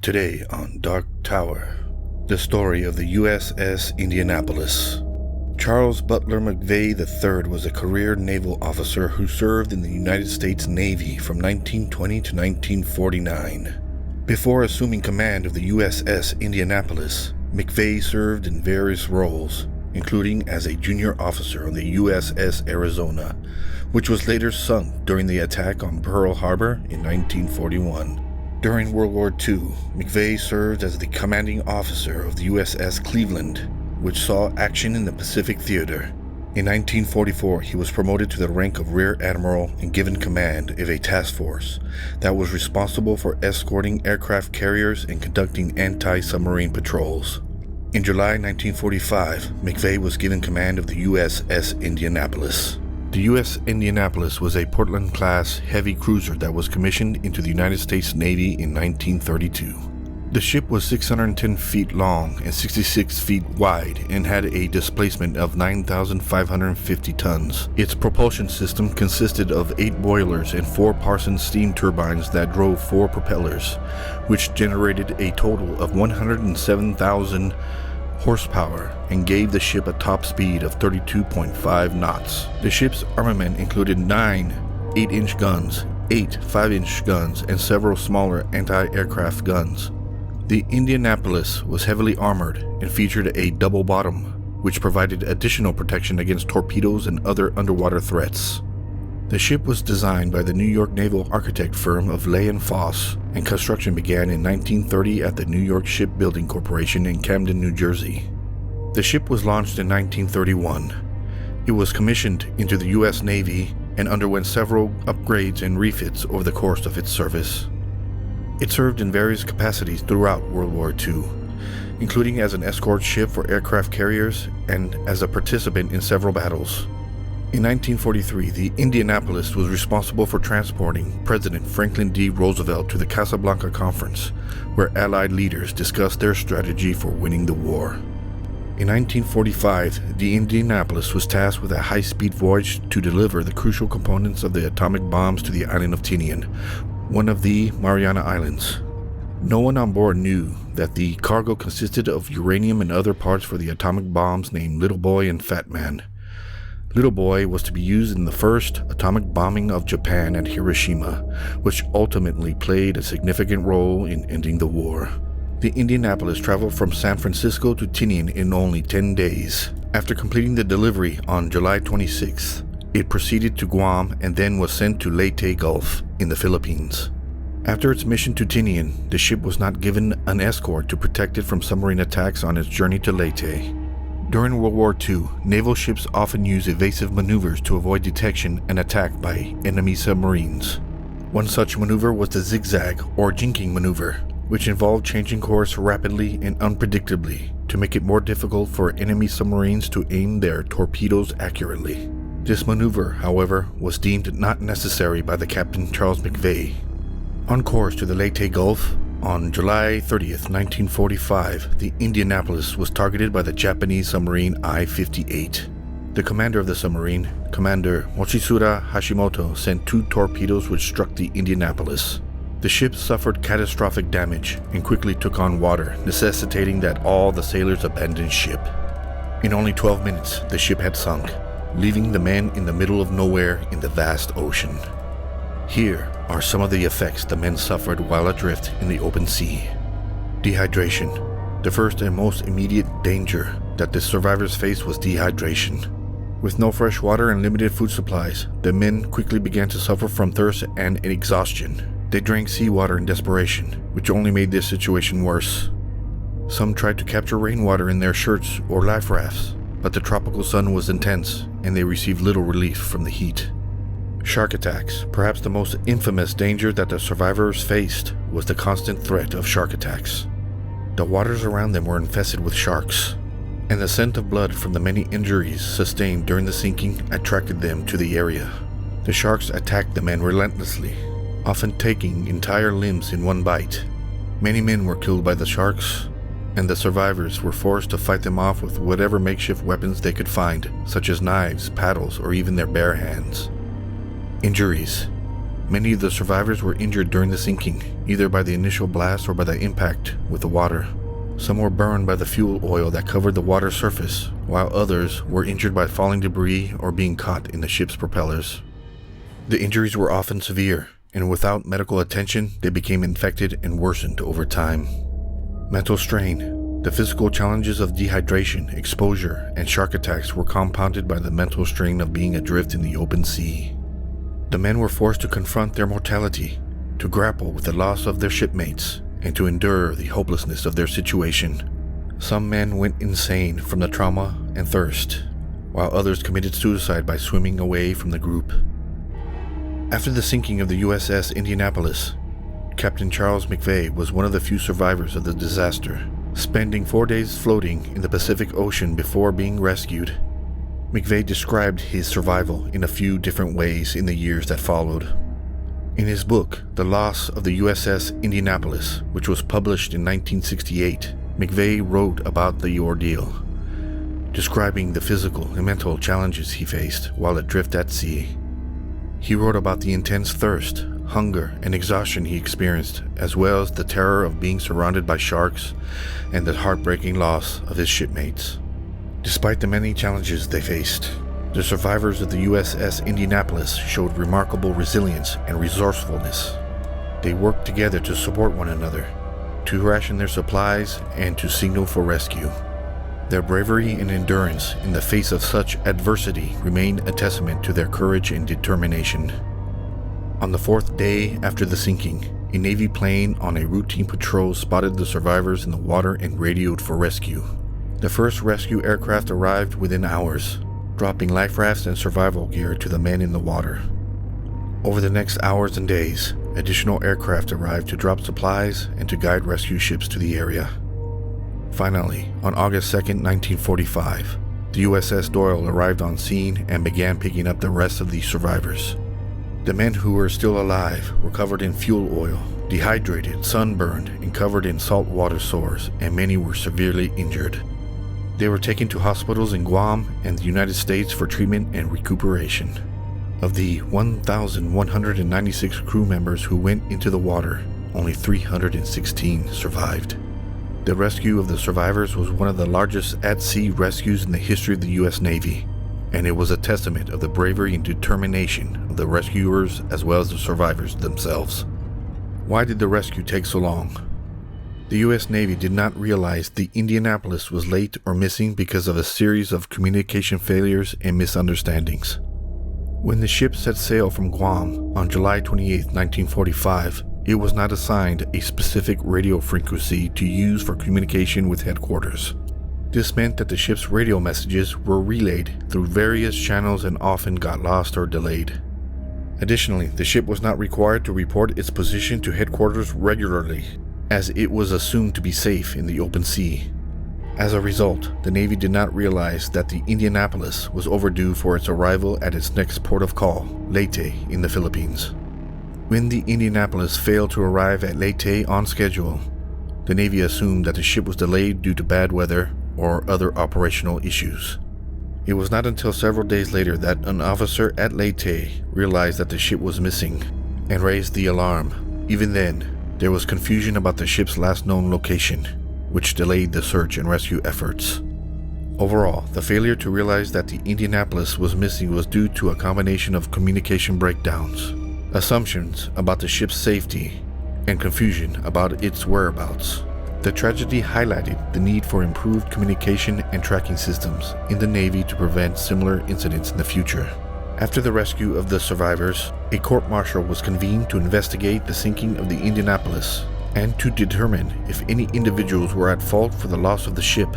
Today on Dark Tower, the story of the USS Indianapolis. Charles Butler McVeigh III was a career naval officer who served in the United States Navy from 1920 to 1949. Before assuming command of the USS Indianapolis, McVeigh served in various roles, including as a junior officer on the USS Arizona, which was later sunk during the attack on Pearl Harbor in 1941. During World War II, McVeigh served as the commanding officer of the USS Cleveland, which saw action in the Pacific Theater. In 1944, he was promoted to the rank of Rear Admiral and given command of a task force that was responsible for escorting aircraft carriers and conducting anti-submarine patrols. In July 1945, McVeigh was given command of the USS Indianapolis. The USS Indianapolis was a Portland-class heavy cruiser that was commissioned into the United States Navy in 1932. The ship was 610 feet long and 66 feet wide and had a displacement of 9,550 tons. Its propulsion system consisted of 8 boilers and 4 Parsons steam turbines that drove 4 propellers, which generated a total of 107,000 horsepower and gave the ship a top speed of 32.5 knots. The ship's armament included 9 8-inch guns, 8 5-inch guns, and several smaller anti-aircraft guns. The Indianapolis was heavily armored and featured a double bottom, which provided additional protection against torpedoes and other underwater threats. The ship was designed by the New York naval architect firm of Lay & Foss, and construction began in 1930 at the New York Shipbuilding Corporation in Camden, New Jersey. The ship was launched in 1931. It was commissioned into the U.S. Navy and underwent several upgrades and refits over the course of its service. It served in various capacities throughout World War II, including as an escort ship for aircraft carriers and as a participant in several battles. In 1943, the Indianapolis was responsible for transporting President Franklin D. Roosevelt to the Casablanca Conference, where Allied leaders discussed their strategy for winning the war. In 1945, the Indianapolis was tasked with a high-speed voyage to deliver the crucial components of the atomic bombs to the island of Tinian, one of the Mariana Islands. No one on board knew that the cargo consisted of uranium and other parts for the atomic bombs named Little Boy and Fat Man. Little Boy was to be used in the first atomic bombing of Japan at Hiroshima, which ultimately played a significant role in ending the war. The Indianapolis traveled from San Francisco to Tinian in only 10 days. After completing the delivery on July 26th, it proceeded to Guam and then was sent to Leyte Gulf in the Philippines. After its mission to Tinian, the ship was not given an escort to protect it from submarine attacks on its journey to Leyte. During World War II, naval ships often used evasive maneuvers to avoid detection and attack by enemy submarines. One such maneuver was the zigzag or jinking maneuver, which involved changing course rapidly and unpredictably to make it more difficult for enemy submarines to aim their torpedoes accurately. This maneuver, however, was deemed not necessary by the Captain Charles McVeigh. On course to the Leyte Gulf, on July 30th, 1945, the Indianapolis was targeted by the Japanese submarine I-58. The commander of the submarine, Commander Mochitsura Hashimoto, sent 2 torpedoes which struck the Indianapolis. The ship suffered catastrophic damage and quickly took on water, necessitating that all the sailors abandon ship. In only 12 minutes, the ship had sunk, leaving the men in the middle of nowhere in the vast ocean. Here are some of the effects the men suffered while adrift in the open sea. Dehydration. The first and most immediate danger that the survivors faced was dehydration. With no fresh water and limited food supplies, the men quickly began to suffer from thirst and exhaustion. They drank seawater in desperation, which only made their situation worse. Some tried to capture rainwater in their shirts or life rafts, but the tropical sun was intense and they received little relief from the heat. Shark attacks. Perhaps the most infamous danger that the survivors faced was the constant threat of shark attacks. The waters around them were infested with sharks, and the scent of blood from the many injuries sustained during the sinking attracted them to the area. The sharks attacked the men relentlessly, often taking entire limbs in one bite. Many men were killed by the sharks, and the survivors were forced to fight them off with whatever makeshift weapons they could find, such as knives, paddles, or even their bare hands. Injuries. Many of the survivors were injured during the sinking, either by the initial blast or by the impact with the water. Some were burned by the fuel oil that covered the water surface, while others were injured by falling debris or being caught in the ship's propellers. The injuries were often severe, and without medical attention, they became infected and worsened over time. Mental strain. The physical challenges of dehydration, exposure, and shark attacks were compounded by the mental strain of being adrift in the open sea. The men were forced to confront their mortality, to grapple with the loss of their shipmates, and to endure the hopelessness of their situation. Some men went insane from the trauma and thirst, while others committed suicide by swimming away from the group. After the sinking of the USS Indianapolis, Captain Charles McVay was one of the few survivors of the disaster, spending 4 days floating in the Pacific Ocean before being rescued. McVay described his survival in a few different ways in the years that followed. In his book, The Loss of the USS Indianapolis, which was published in 1968, McVay wrote about the ordeal, describing the physical and mental challenges he faced while adrift at sea. He wrote about the intense thirst, hunger, and exhaustion he experienced, as well as the terror of being surrounded by sharks and the heartbreaking loss of his shipmates. Despite the many challenges they faced, the survivors of the USS Indianapolis showed remarkable resilience and resourcefulness. They worked together to support one another, to ration their supplies, and to signal for rescue. Their bravery and endurance in the face of such adversity remained a testament to their courage and determination. On the 4th day after the sinking, a Navy plane on a routine patrol spotted the survivors in the water and radioed for rescue. The first rescue aircraft arrived within hours, dropping life rafts and survival gear to the men in the water. Over the next hours and days, additional aircraft arrived to drop supplies and to guide rescue ships to the area. Finally, on August 2, 1945, the USS Doyle arrived on scene and began picking up the rest of the survivors. The men who were still alive were covered in fuel oil, dehydrated, sunburned, and covered in saltwater sores, and many were severely injured. They were taken to hospitals in Guam and the United States for treatment and recuperation. Of the 1,196 crew members who went into the water, only 316 survived. The rescue of the survivors was one of the largest at-sea rescues in the history of the U.S. Navy, and it was a testament of the bravery and determination of the rescuers as well as the survivors themselves. Why did the rescue take so long? The U.S. Navy did not realize the Indianapolis was late or missing because of a series of communication failures and misunderstandings. When the ship set sail from Guam on July 28, 1945, it was not assigned a specific radio frequency to use for communication with headquarters. This meant that the ship's radio messages were relayed through various channels and often got lost or delayed. Additionally, the ship was not required to report its position to headquarters regularly, as it was assumed to be safe in the open sea. As a result, the Navy did not realize that the Indianapolis was overdue for its arrival at its next port of call, Leyte, in the Philippines. When the Indianapolis failed to arrive at Leyte on schedule, the Navy assumed that the ship was delayed due to bad weather or other operational issues. It was not until several days later that an officer at Leyte realized that the ship was missing and raised the alarm. Even then, there was confusion about the ship's last known location, which delayed the search and rescue efforts. Overall, the failure to realize that the Indianapolis was missing was due to a combination of communication breakdowns, assumptions about the ship's safety, and confusion about its whereabouts. The tragedy highlighted the need for improved communication and tracking systems in the Navy to prevent similar incidents in the future. After the rescue of the survivors, a court-martial was convened to investigate the sinking of the Indianapolis and to determine if any individuals were at fault for the loss of the ship.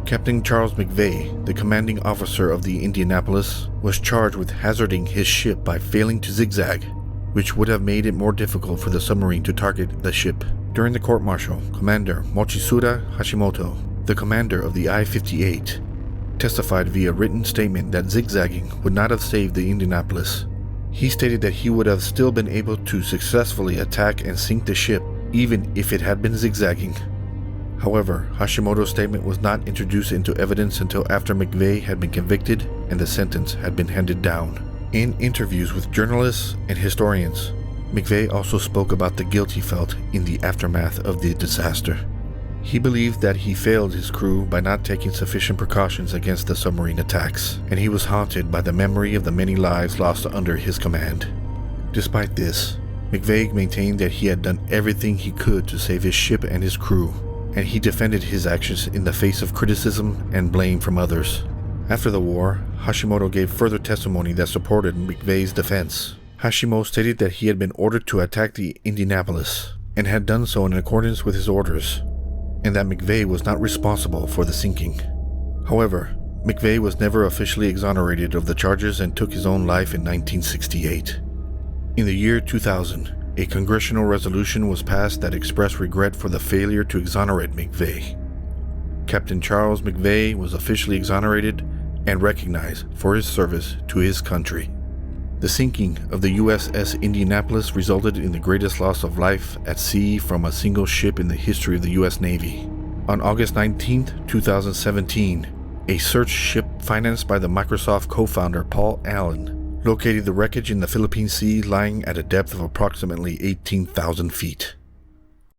Captain Charles McVay, the commanding officer of the Indianapolis, was charged with hazarding his ship by failing to zigzag, which would have made it more difficult for the submarine to target the ship. During the court-martial, Commander Mochisuda Hashimoto, the commander of the I-58, testified via written statement that zigzagging would not have saved the Indianapolis. He stated that he would have still been able to successfully attack and sink the ship even if it had been zigzagging. However, Hashimoto's statement was not introduced into evidence until after McVay had been convicted and the sentence had been handed down. In interviews with journalists and historians, McVeigh also spoke about the guilt he felt in the aftermath of the disaster. He believed that he failed his crew by not taking sufficient precautions against the submarine attacks, and he was haunted by the memory of the many lives lost under his command. Despite this, McVeigh maintained that he had done everything he could to save his ship and his crew, and he defended his actions in the face of criticism and blame from others. After the war, Hashimoto gave further testimony that supported McVeigh's defense. Hashimoto stated that he had been ordered to attack the Indianapolis, and had done so in accordance with his orders, and that McVeigh was not responsible for the sinking. However, McVeigh was never officially exonerated of the charges and took his own life in 1968. In the year 2000, a congressional resolution was passed that expressed regret for the failure to exonerate McVeigh. Captain Charles McVeigh was officially exonerated and recognized for his service to his country. The sinking of the USS Indianapolis resulted in the greatest loss of life at sea from a single ship in the history of the U.S. Navy. On August 19, 2017, a search ship financed by the Microsoft co-founder Paul Allen located the wreckage in the Philippine Sea, lying at a depth of approximately 18,000 feet.